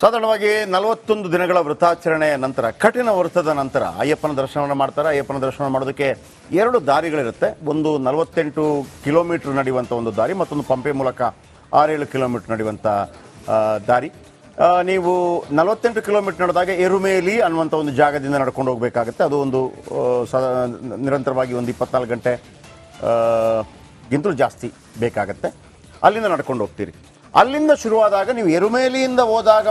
ಸಾಧಾರಣವಾಗಿ 41 ದಿನಗಳ ವ್ರತಾಚರಣೆಯ ನಂತರ ಕಠಿಣ ವ್ರತದ ನಂತರ ಅಯ್ಯಪ್ಪನ ದರ್ಶನವನ್ನು ಮಾಡ್ತಾರೆ. ಅಯ್ಯಪ್ಪನ ದರ್ಶನ ಮಾಡೋದಕ್ಕೆ ಎರಡು ದಾರಿಗಳಿರುತ್ತೆ. ಒಂದು 48 ಕಿಲೋಮೀಟರ್ ನಡೆಯುವಂಥ ಒಂದು ದಾರಿ, ಮತ್ತೊಂದು ಪಂಪೆ ಮೂಲಕ 6-7 ಕಿಲೋಮೀಟರ್ ನಡೆಯುವಂಥ ದಾರಿ. ನೀವು 48 ಕಿಲೋಮೀಟರ್ ನಡೆದಾಗ ಎರುಮೇಲಿ ಅನ್ನುವಂಥ ಒಂದು ಜಾಗದಿಂದ ನಡ್ಕೊಂಡು ಹೋಗಬೇಕಾಗುತ್ತೆ. ಅದು ಒಂದು ನಿರಂತರವಾಗಿ ಒಂದು 24 ಗಂಟೆ ಗಿಂತಲೂ ಜಾಸ್ತಿ ಬೇಕಾಗತ್ತೆ. ಅಲ್ಲಿಂದ ನಡ್ಕೊಂಡು ಹೋಗ್ತೀರಿ. ಅಲ್ಲಿಂದ ಶುರುವಾದಾಗ ನೀವು ಎರುಮೇಲಿಯಿಂದ ಹೋದಾಗ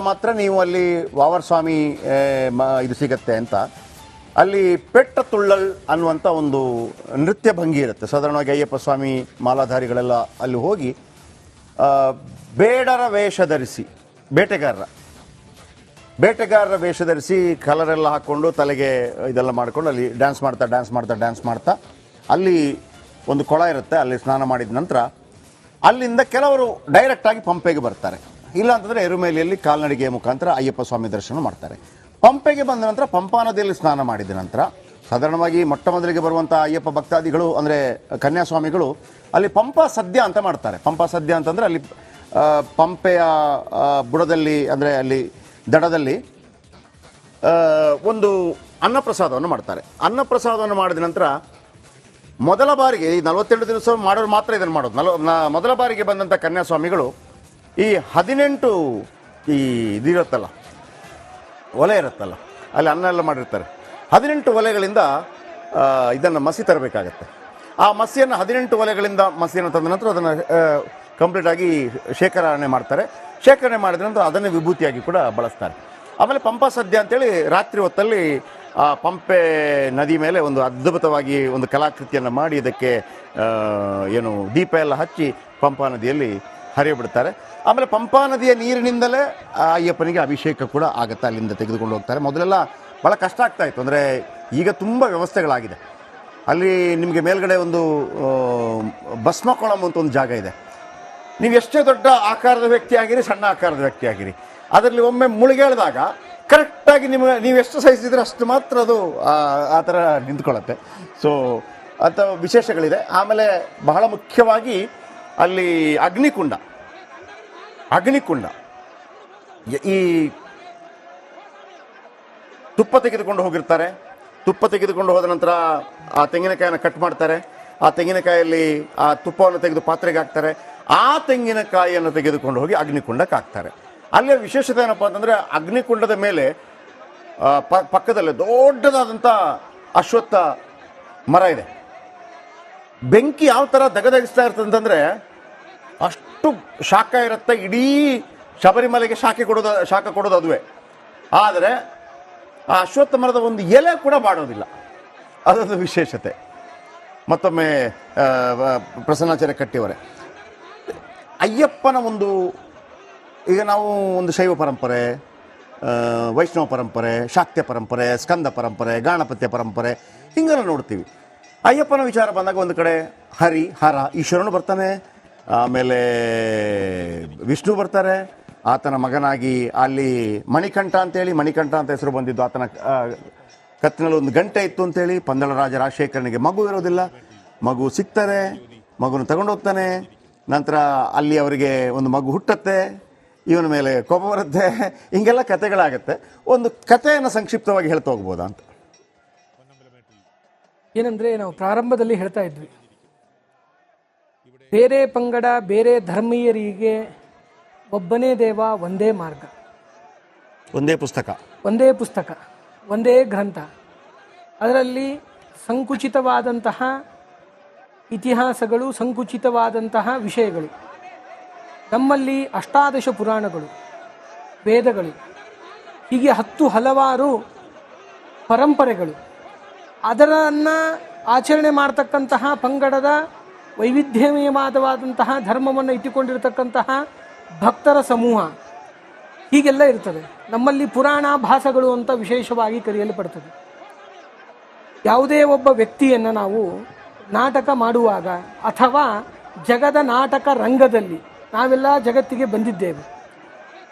ಮಾತ್ರ ನೀವು ಅಲ್ಲಿ ವಾವರ್ ಸ್ವಾಮಿ ಇದು ಸಿಗತ್ತೆ ಅಂತ. ಅಲ್ಲಿ ಪೆಟ್ಟ ತುಳ್ಳಲ್ ಅನ್ನುವಂಥ ಒಂದು ನೃತ್ಯ ಭಂಗಿ ಇರುತ್ತೆ. ಸಾಧಾರಣವಾಗಿ ಅಯ್ಯಪ್ಪ ಸ್ವಾಮಿ ಮಾಲಾಧಾರಿಗಳೆಲ್ಲ ಅಲ್ಲಿ ಹೋಗಿ ಬೇಡರ ವೇಷ ಧರಿಸಿ, ಬೇಟೆಗಾರರ ವೇಷ ಧರಿಸಿ ಕಲರೆಲ್ಲ ಹಾಕ್ಕೊಂಡು ತಲೆಗೆ ಇದೆಲ್ಲ ಮಾಡಿಕೊಂಡು ಅಲ್ಲಿ ಡ್ಯಾನ್ಸ್ ಮಾಡ್ತಾ ಅಲ್ಲಿ ಒಂದು ಕೊಳ ಇರುತ್ತೆ. ಅಲ್ಲಿ ಸ್ನಾನ ಮಾಡಿದ ನಂತರ ಅಲ್ಲಿಂದ ಕೆಲವರು ಡೈರೆಕ್ಟಾಗಿ ಪಂಪೆಗೆ ಬರ್ತಾರೆ. ಇಲ್ಲ ಅಂತಂದರೆ ಎರುಮೇಲಿಯಲ್ಲಿ ಕಾಲ್ನಡಿಗೆಯ ಮುಖಾಂತರ ಅಯ್ಯಪ್ಪ ಸ್ವಾಮಿ ದರ್ಶನ ಮಾಡ್ತಾರೆ. ಪಂಪೆಗೆ ಬಂದ ನಂತರ ಪಂಪಾ ನದಿಯಲ್ಲಿ ಸ್ನಾನ ಮಾಡಿದ ನಂತರ ಸಾಧಾರಣವಾಗಿ ಮೊಟ್ಟ ಮೊದಲಿಗೆ ಬರುವಂಥ ಅಯ್ಯಪ್ಪ ಭಕ್ತಾದಿಗಳು ಅಂದರೆ ಕನ್ಯಾಸ್ವಾಮಿಗಳು ಅಲ್ಲಿ ಪಂಪಾ ಸದ್ಯ ಅಂತ ಮಾಡ್ತಾರೆ. ಪಂಪಾ ಸದ್ಯ ಅಂತಂದರೆ ಅಲ್ಲಿ ಪಂಪೆಯ ಬುಡದಲ್ಲಿ ಅಂದರೆ ಅಲ್ಲಿ ದಡದಲ್ಲಿ ಒಂದು ಅನ್ನಪ್ರಸಾದವನ್ನು ಮಾಡ್ತಾರೆ. ಅನ್ನಪ್ರಸಾದವನ್ನು ಮಾಡಿದ ನಂತರ ಮೊದಲ ಬಾರಿಗೆ ಈ 42 ದಿವಸ ಮಾಡೋರು ಮಾತ್ರ ಇದನ್ನು ಮಾಡೋದು. ಮೊದಲ ಬಾರಿಗೆ ಬಂದಂಥ ಕನ್ಯಾಸ್ವಾಮಿಗಳು ಈ 18 ಇದಿರುತ್ತಲ್ಲ, ಒಲೆ ಇರುತ್ತಲ್ಲ, ಅಲ್ಲಿ ಅನ್ನ ಎಲ್ಲ ಮಾಡಿರ್ತಾರೆ. 18 ಒಲೆಗಳಿಂದ ಇದನ್ನು ಮಸಿ ತರಬೇಕಾಗತ್ತೆ. ಆ ಮಸಿಯನ್ನು 18 ಒಲೆಗಳಿಂದ ಮಸಿಯನ್ನು ತಂದ ನಂತರ ಅದನ್ನು ಕಂಪ್ಲೀಟಾಗಿ ಶೇಖರಣೆ ಮಾಡ್ತಾರೆ. ಶೇಖರಣೆ ಮಾಡಿದ ನಂತರ ಅದನ್ನೇ ವಿಭೂತಿಯಾಗಿ ಕೂಡ ಬಳಸ್ತಾರೆ. ಆಮೇಲೆ ಪಂಪಾ ಸದ್ಯ ಅಂತೇಳಿ ರಾತ್ರಿ ಹೊತ್ತಲ್ಲಿ ಆ ಪಂಪೆ ನದಿ ಮೇಲೆ ಒಂದು ಅದ್ಭುತವಾಗಿ ಒಂದು ಕಲಾಕೃತಿಯನ್ನು ಮಾಡಿ ಇದಕ್ಕೆ ದೀಪ ಎಲ್ಲ ಹಚ್ಚಿ ಪಂಪಾ ನದಿಯಲ್ಲಿ ಹರಿಯಬಿಡ್ತಾರೆ. ಆಮೇಲೆ ಪಂಪಾ ನದಿಯ ನೀರಿನಿಂದಲೇ ಅಯ್ಯಪ್ಪನಿಗೆ ಅಭಿಷೇಕ ಕೂಡ ಆಗುತ್ತೆ. ಅಲ್ಲಿಂದ ತೆಗೆದುಕೊಂಡು ಹೋಗ್ತಾರೆ. ಮೊದಲೆಲ್ಲ ಭಾಳ ಕಷ್ಟ ಆಗ್ತಾಯಿತ್ತು. ಅಂದರೆ ಈಗ ತುಂಬ ವ್ಯವಸ್ಥೆಗಳಾಗಿದೆ. ಅಲ್ಲಿ ನಿಮಗೆ ಮೇಲ್ಗಡೆ ಒಂದು ಭಸ್ಮಕೊಳಂ ಅಂತ ಒಂದು ಜಾಗ ಇದೆ. ನೀವು ಎಷ್ಟೇ ದೊಡ್ಡ ಆಕಾರದ ವ್ಯಕ್ತಿ ಆಗಿರಿ, ಸಣ್ಣ ಆಕಾರದ ವ್ಯಕ್ತಿ ಆಗಿರಿ, ಅದರಲ್ಲಿ ಒಮ್ಮೆ ಮುಳುಗೇಳಿದಾಗ ಕರೆಕ್ಟಾಗಿ ನೀವು ಎಷ್ಟು ಸೈಜ್ ಇದ್ರೆ ಅಷ್ಟು ಮಾತ್ರ ಅದು ಆ ಥರ ನಿಂತ್ಕೊಳ್ಳುತ್ತೆ. ಸೊ ಅಂಥ ವಿಶೇಷಗಳಿದೆ. ಆಮೇಲೆ ಬಹಳ ಮುಖ್ಯವಾಗಿ ಅಲ್ಲಿ ಅಗ್ನಿಕುಂಡ ಈ ತುಪ್ಪ ತೆಗೆದುಕೊಂಡು ಹೋಗಿರ್ತಾರೆ. ತುಪ್ಪ ತೆಗೆದುಕೊಂಡು ಹೋದ ನಂತರ ಆ ತೆಂಗಿನಕಾಯನ್ನು ಕಟ್ ಮಾಡ್ತಾರೆ. ಆ ತೆಂಗಿನಕಾಯಲ್ಲಿ ಆ ತುಪ್ಪವನ್ನು ತೆಗೆದು ಪಾತ್ರೆಗೆ ಹಾಕ್ತಾರೆ. ಆ ತೆಂಗಿನಕಾಯಿಯನ್ನು ತೆಗೆದುಕೊಂಡು ಹೋಗಿ ಅಗ್ನಿಕುಂಡಕ್ಕೆ ಹಾಕ್ತಾರೆ. ಅಲ್ಲೇ ವಿಶೇಷತೆ ಏನಪ್ಪ ಅಂತಂದರೆ ಅಗ್ನಿಕುಂಡದ ಮೇಲೆ ಪಕ್ಕದಲ್ಲೇ ದೊಡ್ಡದಾದಂಥ ಅಶ್ವತ್ಥ ಮರ ಇದೆ. ಬೆಂಕಿ ಯಾವ ಥರ ದಗದಗಿಸ್ತಾ ಇರ್ತಂತಂದರೆ ಅಷ್ಟು ಶಾಖ ಇರುತ್ತೆ. ಇಡೀ ಶಬರಿಮಲೆಗೆ ಶಾಖ ಕೊಡೋದು ಅದುವೇ. ಆದರೆ ಆ ಅಶ್ವತ್ಥ ಮರದ ಒಂದು ಎಲೆ ಕೂಡ ಬಾಡೋದಿಲ್ಲ. ಅದೊಂದು ವಿಶೇಷತೆ. ಮತ್ತೊಮ್ಮೆ ಪ್ರಸನ್ನಾಚಾರ್ಯ ಕಟ್ಟಿಯವರೇ, ಅಯ್ಯಪ್ಪನ ಈಗ ನಾವು ಒಂದು ಶೈವ ಪರಂಪರೆ, ವೈಷ್ಣವ ಪರಂಪರೆ, ಶಾಕ್ಯ ಪರಂಪರೆ, ಸ್ಕಂದ ಪರಂಪರೆ, ಗಾಣಪತ್ಯ ಪರಂಪರೆ ಹಿಂಗೆಲ್ಲ ನೋಡ್ತೀವಿ. ಅಯ್ಯಪ್ಪನ ವಿಚಾರ ಬಂದಾಗ ಒಂದು ಕಡೆ ಹರ ಈಶ್ವರನು ಬರ್ತಾನೆ, ಆಮೇಲೆ ವಿಷ್ಣು ಬರ್ತಾರೆ. ಆತನ ಮಗನಾಗಿ ಅಲ್ಲಿ ಮಣಿಕಂಠ ಅಂತ ಹೆಸರು ಬಂದಿದ್ದು. ಆತನ ಕತ್ತಿನಲ್ಲಿ ಒಂದು ಗಂಟೆ ಇತ್ತು ಅಂತೇಳಿ ಪಂದಳ ರಾಜ ರಾಜಶೇಖರನಿಗೆ ಮಗು ಇರೋದಿಲ್ಲ. ಮಗು ಸಿಗ್ತಾರೆ, ಮಗುನ ತಗೊಂಡು ಹೋಗ್ತಾನೆ. ನಂತರ ಅಲ್ಲಿ ಅವರಿಗೆ ಒಂದು ಮಗು ಹುಟ್ಟತ್ತೆ, ಇವನ ಮೇಲೆ ಕೋಪ ಬರುತ್ತೆ. ಹಿಂಗೆಲ್ಲ ಕಥೆಗಳಾಗತ್ತೆ. ಒಂದು ಕಥೆಯನ್ನು ಸಂಕ್ಷಿಪ್ತವಾಗಿ ಹೇಳ್ತಾ ಹೋಗ್ಬೋದಾ ಅಂತ. ಏನಂದರೆ, ನಾವು ಪ್ರಾರಂಭದಲ್ಲಿ ಹೇಳ್ತಾ ಇದ್ವಿ, ಬೇರೆ ಪಂಗಡ ಬೇರೆ ಧರ್ಮೀಯರಿಗೆ ಒಬ್ಬನೇ ದೇವ, ಒಂದೇ ಮಾರ್ಗ, ಒಂದೇ ಪುಸ್ತಕ, ಒಂದೇ ಗ್ರಂಥ. ಅದರಲ್ಲಿ ಸಂಕುಚಿತವಾದಂತಹ ಇತಿಹಾಸಗಳು, ಸಂಕುಚಿತವಾದಂತಹ ವಿಷಯಗಳು. ನಮ್ಮಲ್ಲಿ 18 ಪುರಾಣಗಳು, ವೇದಗಳು, ಹೀಗೆ 10 ಹಲವಾರು ಪರಂಪರೆಗಳು. ಅದರನ್ನು ಆಚರಣೆ ಮಾಡ್ತಕ್ಕಂತಹ ಪಂಗಡದ ವೈವಿಧ್ಯಮಯವಾದಂತಹ ಧರ್ಮವನ್ನು ಇಟ್ಟುಕೊಂಡಿರತಕ್ಕಂತಹ ಭಕ್ತರ ಸಮೂಹ ಹೀಗೆಲ್ಲ ಇರ್ತದೆ. ನಮ್ಮಲ್ಲಿ ಪುರಾಣ ಭಾಸಗಳು ಅಂತ ವಿಶೇಷವಾಗಿ ಕರೆಯಲ್ಪಡ್ತದೆ. ಯಾವುದೇ ಒಬ್ಬ ವ್ಯಕ್ತಿಯನ್ನು ನಾವು ನಾಟಕ ಮಾಡುವಾಗ ಅಥವಾ ಜಗದ ನಾಟಕ ರಂಗದಲ್ಲಿ ನಾವೆಲ್ಲ ಜಗತ್ತಿಗೆ ಬಂದಿದ್ದೇವೆ.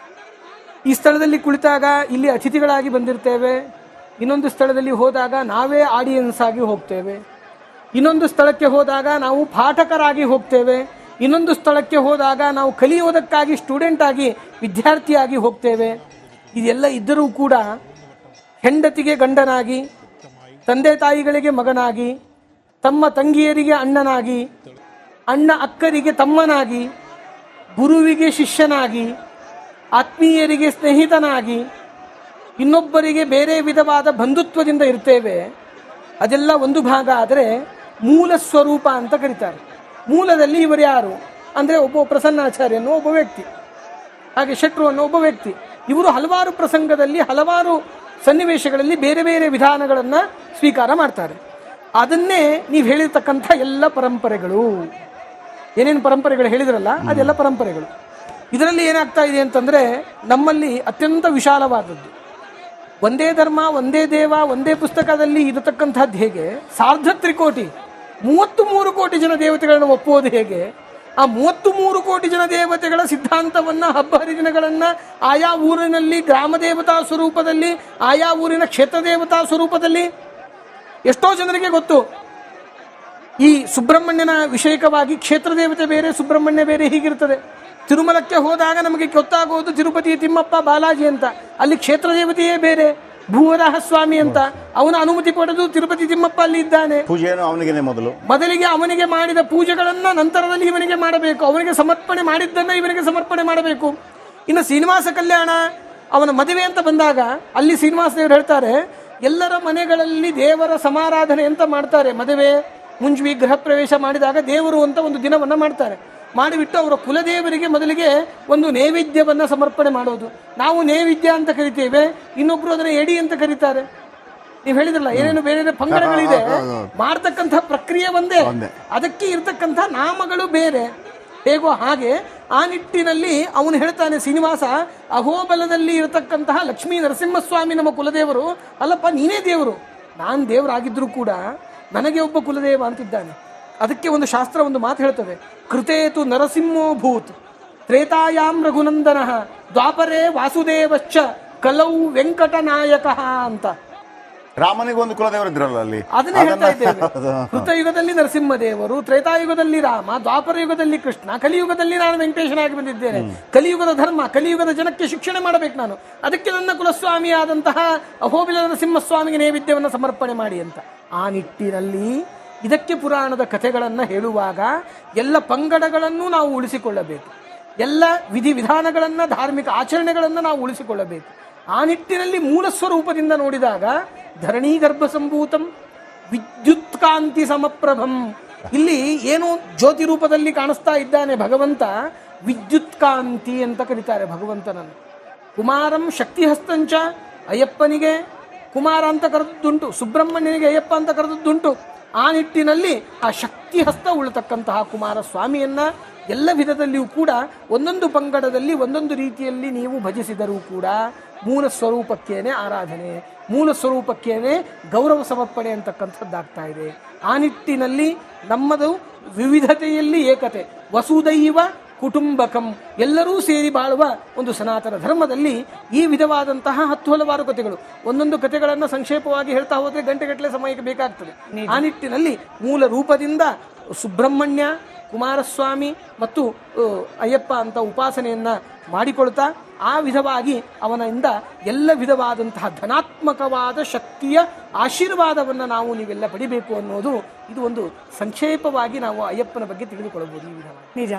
ಈ ಸ್ಥಳದಲ್ಲಿ ಕುಳಿತಾಗ ಇಲ್ಲಿ ಅತಿಥಿಗಳಾಗಿ ಬಂದಿರ್ತೇವೆ. ಇನ್ನೊಂದು ಸ್ಥಳದಲ್ಲಿ ಹೋದಾಗ ನಾವೇ ಆಡಿಯನ್ಸ್ ಆಗಿ ಹೋಗ್ತೇವೆ. ಇನ್ನೊಂದು ಸ್ಥಳಕ್ಕೆ ಹೋದಾಗ ನಾವು ಪಾಠಕರಾಗಿ ಹೋಗ್ತೇವೆ. ಇನ್ನೊಂದು ಸ್ಥಳಕ್ಕೆ ಹೋದಾಗ ನಾವು ಕಲಿಯೋದಕ್ಕಾಗಿ ಸ್ಟೂಡೆಂಟ್ ಆಗಿ ವಿದ್ಯಾರ್ಥಿಯಾಗಿ ಹೋಗ್ತೇವೆ. ಇದೆಲ್ಲ ಇದ್ದರೂ ಕೂಡ ಹೆಂಡತಿಗೆ ಗಂಡನಾಗಿ, ತಂದೆ ತಾಯಿಗಳಿಗೆ ಮಗನಾಗಿ, ತಮ್ಮ ತಂಗಿಯರಿಗೆ ಅಣ್ಣನಾಗಿ, ಅಣ್ಣ ಅಕ್ಕರಿಗೆ ತಮ್ಮನಾಗಿ, ಗುರುವಿಗೆ ಶಿಷ್ಯನಾಗಿ, ಆತ್ಮೀಯರಿಗೆ ಸ್ನೇಹಿತನಾಗಿ, ಇನ್ನೊಬ್ಬರಿಗೆ ಬೇರೆ ವಿಧವಾದ ಬಂಧುತ್ವದಿಂದ ಇರ್ತೇವೆ. ಅದೆಲ್ಲ ಒಂದು ಭಾಗ. ಆದರೆ ಮೂಲ ಸ್ವರೂಪ ಅಂತ ಕರೀತಾರೆ. ಮೂಲದಲ್ಲಿ ಇವರು ಯಾರು ಅಂದರೆ ಒಬ್ಬ ಪ್ರಸನ್ನಾಚಾರ್ಯ ಅನ್ನೋ ಒಬ್ಬ ವ್ಯಕ್ತಿ, ಹಾಗೆ ಶೆಟ್ರು ಅನ್ನೋ ಒಬ್ಬ ವ್ಯಕ್ತಿ. ಇವರು ಹಲವಾರು ಪ್ರಸಂಗದಲ್ಲಿ ಹಲವಾರು ಸನ್ನಿವೇಶಗಳಲ್ಲಿ ಬೇರೆ ಬೇರೆ ವಿಧಾನಗಳನ್ನು ಸ್ವೀಕಾರ ಮಾಡ್ತಾರೆ. ಅದನ್ನೇ ನೀವು ಹೇಳಿರ್ತಕ್ಕಂಥ ಎಲ್ಲ ಪರಂಪರೆಗಳು, ಏನೇನು ಪರಂಪರೆಗಳು ಹೇಳಿದ್ರಲ್ಲ ಅದೆಲ್ಲ ಪರಂಪರೆಗಳು. ಇದರಲ್ಲಿ ಏನಾಗ್ತಾ ಇದೆ ಅಂತಂದರೆ ನಮ್ಮಲ್ಲಿ ಅತ್ಯಂತ ವಿಶಾಲವಾದದ್ದು ಒಂದೇ ಧರ್ಮ, ಒಂದೇ ದೇವ, ಒಂದೇ ಪುಸ್ತಕದಲ್ಲಿ ಇರತಕ್ಕಂಥದ್ದು ಹೇಗೆ, 1.5 ಕೋಟಿ 33 ಕೋಟಿ ಜನ ದೇವತೆಗಳನ್ನು ಒಪ್ಪುವುದು ಹೇಗೆ, ಆ 33 ಕೋಟಿ ಜನ ದೇವತೆಗಳ ಸಿದ್ಧಾಂತವನ್ನು, ಹಬ್ಬ ಹರಿದಿನಗಳನ್ನು ಆಯಾ ಊರಿನಲ್ಲಿ ಗ್ರಾಮ ದೇವತಾ ಸ್ವರೂಪದಲ್ಲಿ, ಆಯಾ ಊರಿನ ಕ್ಷೇತ್ರ ದೇವತಾ ಸ್ವರೂಪದಲ್ಲಿ ಎಷ್ಟೋ ಜನರಿಗೆ ಗೊತ್ತು. ಈ ಸುಬ್ರಹ್ಮಣ್ಯನ ವಿಷಯಕವಾಗಿ ಕ್ಷೇತ್ರ ದೇವತೆ ಬೇರೆ, ಸುಬ್ರಹ್ಮಣ್ಯ ಬೇರೆ ಹೀಗಿರ್ತದೆ. ತಿರುಮಲಕ್ಕೆ ಹೋದಾಗ ನಮಗೆ ಗೊತ್ತಾಗೋದು ತಿರುಪತಿ ತಿಮ್ಮಪ್ಪ ಬಾಲಾಜಿ ಅಂತ, ಅಲ್ಲಿ ಕ್ಷೇತ್ರ ದೇವತೆಯೇ ಬೇರೆ, ಭೂವರಾಹ ಸ್ವಾಮಿ ಅಂತ. ಅವನ ಅನುಮತಿ ಪಡೆದು ತಿರುಪತಿ ತಿಮ್ಮಪ್ಪ ಅಲ್ಲಿ ಇದ್ದಾನೆ. ಪೂಜೆಯನ್ನು ಅವನಿಗೆ ಮೊದಲಿಗೆ ಅವನಿಗೆ ಮಾಡಿದ ಪೂಜೆಗಳನ್ನ ನಂತರದಲ್ಲಿ ಇವನಿಗೆ ಮಾಡಬೇಕು. ಅವನಿಗೆ ಸಮರ್ಪಣೆ ಮಾಡಿದ್ದನ್ನ ಇವನಿಗೆ ಸಮರ್ಪಣೆ ಮಾಡಬೇಕು. ಇನ್ನು ಶ್ರೀನಿವಾಸ ಕಲ್ಯಾಣ, ಅವನ ಮದುವೆ ಅಂತ ಬಂದಾಗ ಅಲ್ಲಿ ಶ್ರೀನಿವಾಸ ದೇವರು ಹೇಳ್ತಾರೆ, ಎಲ್ಲರ ಮನೆಗಳಲ್ಲಿ ದೇವರ ಸಮಾರಾಧನೆ ಅಂತ ಮಾಡ್ತಾರೆ. ಮದುವೆ ಮುಂಜಿ ಗೃಹ ಪ್ರವೇಶ ಮಾಡಿದಾಗ ದೇವರು ಅಂತ ಒಂದು ದಿನವನ್ನ ಮಾಡ್ತಾರೆ. ಮಾಡಿಬಿಟ್ಟು ಅವರ ಕುಲದೇವರಿಗೆ ಮೊದಲಿಗೆ ಒಂದು ನೈವೇದ್ಯವನ್ನ ಸಮರ್ಪಣೆ ಮಾಡೋದು. ನಾವು ನೈವೇದ್ಯ ಅಂತ ಕರಿತೇವೆ, ಇನ್ನೊಬ್ರು ಅದನ್ನ ಎಡಿ ಅಂತ ಕರೀತಾರೆ. ನೀವು ಹೇಳಿದ್ರಲ್ಲ ಏನೇನು ಬೇರೆ ಪಂಗಡಗಳಿದೆ, ಮಾಡ್ತಕ್ಕಂಥ ಪ್ರಕ್ರಿಯೆ ಒಂದೇ, ಅದಕ್ಕೆ ಇರ್ತಕ್ಕಂಥ ನಾಮಗಳು ಬೇರೆ. ಹೇಗೋ ಹಾಗೆ ಆ ನಿಟ್ಟಿನಲ್ಲಿ ಅವನು ಹೇಳ್ತಾನೆ ಶ್ರೀನಿವಾಸ, ಅಹೋಬಲದಲ್ಲಿ ಇರತಕ್ಕಂತಹ ಲಕ್ಷ್ಮೀ ನರಸಿಂಹಸ್ವಾಮಿ ನಮ್ಮ ಕುಲದೇವರು. ಅಲ್ಲಪ್ಪ ನೀನೇ ದೇವರು, ನಾನು ದೇವರಾಗಿದ್ರೂ ಕೂಡ ನನಗೆ ಒಬ್ಬ ಕುಲದೇವ ಅಂತಿದ್ದಾನೆ. ಅದಕ್ಕೆ ಒಂದು ಶಾಸ್ತ್ರ ಒಂದು ಮಾತು ಹೇಳ್ತದೆ, ಕೃತೇತು ನರಸಿಂಹೋ ಭೂತ್ ತ್ರೇತಾಯಾಂ ರಘುನಂದನ ದ್ವಾಪರೇ ವಾಸುದೇವಶ್ಚ ಕಲೌ ವೆಂಕಟನಾಯಕ ಅಂತ. ರಾಮನಿಗೆ ಒಂದು ಕುಲದೇವರು ಇದ್ರಲ್ಲ ಅಲ್ಲಿ, ಅದನ್ನೇ ಹೇಳ್ತಾ ಇದ್ದೇವೆ. ಕೃತಯುಗದಲ್ಲಿ ನರಸಿಂಹದೇವರು, ತ್ರೇತಾಯುಗದಲ್ಲಿ ರಾಮ, ದ್ವಾಪರ ಯುಗದಲ್ಲಿ ಕೃಷ್ಣ, ಕಲಿಯುಗದಲ್ಲಿ ನಾನು ವೆಂಕಟೇಶನಾಗಿ ಬಂದಿದ್ದೇನೆ. ಕಲಿಯುಗದ ಧರ್ಮ, ಕಲಿಯುಗದ ಜನಕ್ಕೆ ಶಿಕ್ಷಣ ಮಾಡಬೇಕು ನಾನು, ಅದಕ್ಕೆ ನನ್ನ ಕುಲಸ್ವಾಮಿ ಆದಂತಹ ಅಹೋಬಿಲ ನರಸಿಂಹಸ್ವಾಮಿಗೆ ನೈವೇದ್ಯವನ್ನು ಸಮರ್ಪಣೆ ಮಾಡಿ ಅಂತ. ಆ ನಿಟ್ಟಿನಲ್ಲಿ ಇದಕ್ಕೆ ಪುರಾಣದ ಕಥೆಗಳನ್ನು ಹೇಳುವಾಗ ಎಲ್ಲ ಪಂಗಡಗಳನ್ನು ನಾವು ಉಳಿಸಿಕೊಳ್ಳಬೇಕು, ಎಲ್ಲ ವಿಧಿವಿಧಾನಗಳನ್ನು, ಧಾರ್ಮಿಕ ಆಚರಣೆಗಳನ್ನು ನಾವು ಉಳಿಸಿಕೊಳ್ಳಬೇಕು. ಆ ನಿಟ್ಟಿನಲ್ಲಿ ಮೂಲ ಸ್ವರೂಪದಿಂದ ನೋಡಿದಾಗ ಧರಣಿ ಗರ್ಭ ಸಂಭೂತಂ ವಿದ್ಯುತ್ ಕಾಂತಿ ಸಮಪ್ರಭಂ, ಇಲ್ಲಿ ಏನು ಜ್ಯೋತಿ ರೂಪದಲ್ಲಿ ಕಾಣಿಸ್ತಾ ಇದ್ದಾನೆ ಭಗವಂತ, ವಿದ್ಯುತ್ ಕಾಂತಿ ಅಂತ ಕರೀತಾರೆ ಭಗವಂತನನ್ನು. ಕುಮಾರಂ ಶಕ್ತಿಹಸ್ತಂಚ, ಅಯ್ಯಪ್ಪನಿಗೆ ಕುಮಾರ ಅಂತ ಕರೆದದ್ದುಂಟು, ಸುಬ್ರಹ್ಮಣ್ಯನಿಗೆ ಅಯ್ಯಪ್ಪ ಅಂತ ಕರೆದದ್ದುಂಟು. ಆ ನಿಟ್ಟಿನಲ್ಲಿ ಆ ಶಕ್ತಿ ಹಸ್ತ ಉಳ್ಳತಕ್ಕಂತಹ ಕುಮಾರಸ್ವಾಮಿಯನ್ನ ಎಲ್ಲ ವಿಧದಲ್ಲಿಯೂ ಕೂಡ ಒಂದೊಂದು ಪಂಗಡದಲ್ಲಿ ಒಂದೊಂದು ರೀತಿಯಲ್ಲಿ ನೀವು ಭಜಿಸಿದರೂ ಕೂಡ ಮೂಲ ಸ್ವರೂಪಕ್ಕೇನೆ ಆರಾಧನೆ, ಮೂಲ ಸ್ವರೂಪಕ್ಕೇನೆ ಗೌರವ ಸಮರ್ಪಣೆ ಅಂತಕ್ಕಂಥದ್ದಾಗ್ತಾ ಇದೆ. ಆ ನಿಟ್ಟಿನಲ್ಲಿ ನಮ್ಮದು ವಿವಿಧತೆಯಲ್ಲಿ ಏಕತೆ, ವಸುದೈವ ಕುಟುಂಬಕಂ, ಎಲ್ಲರೂ ಸೇರಿ ಬಾಳುವ ಒಂದು ಸನಾತನ ಧರ್ಮದಲ್ಲಿ ಈ ವಿಧವಾದಂತಹ 10 ಹಲವಾರು ಕಥೆಗಳು. ಒಂದೊಂದು ಕಥೆಗಳನ್ನು ಸಂಕ್ಷೇಪವಾಗಿ ಹೇಳ್ತಾ ಹೋದರೆ ಗಂಟೆಗಟ್ಟಲೆ ಸಮಯಕ್ಕೆ ಬೇಕಾಗ್ತದೆ. ಆ ನಿಟ್ಟಿನಲ್ಲಿ ಮೂಲ ರೂಪದಿಂದ ಸುಬ್ರಹ್ಮಣ್ಯ, ಕುಮಾರಸ್ವಾಮಿ ಮತ್ತು ಅಯ್ಯಪ್ಪ ಅಂತ ಉಪಾಸನೆಯನ್ನ ಮಾಡಿಕೊಳ್ತಾ ಆ ವಿಧವಾಗಿ ಅವನಿಂದ ಎಲ್ಲ ವಿಧವಾದಂತಹ ಧನಾತ್ಮಕವಾದ ಶಕ್ತಿಯ ಆಶೀರ್ವಾದವನ್ನು ನಾವು ನೀವೆಲ್ಲ ಪಡಿಬೇಕು ಅನ್ನೋದು ಇದು ಒಂದು ಸಂಕ್ಷೇಪವಾಗಿ ನಾವು ಅಯ್ಯಪ್ಪನ ಬಗ್ಗೆ ತಿಳಿದುಕೊಳ್ಳಬಹುದು. ಈ ವಿಧವಾಗಿ ನಿಜ.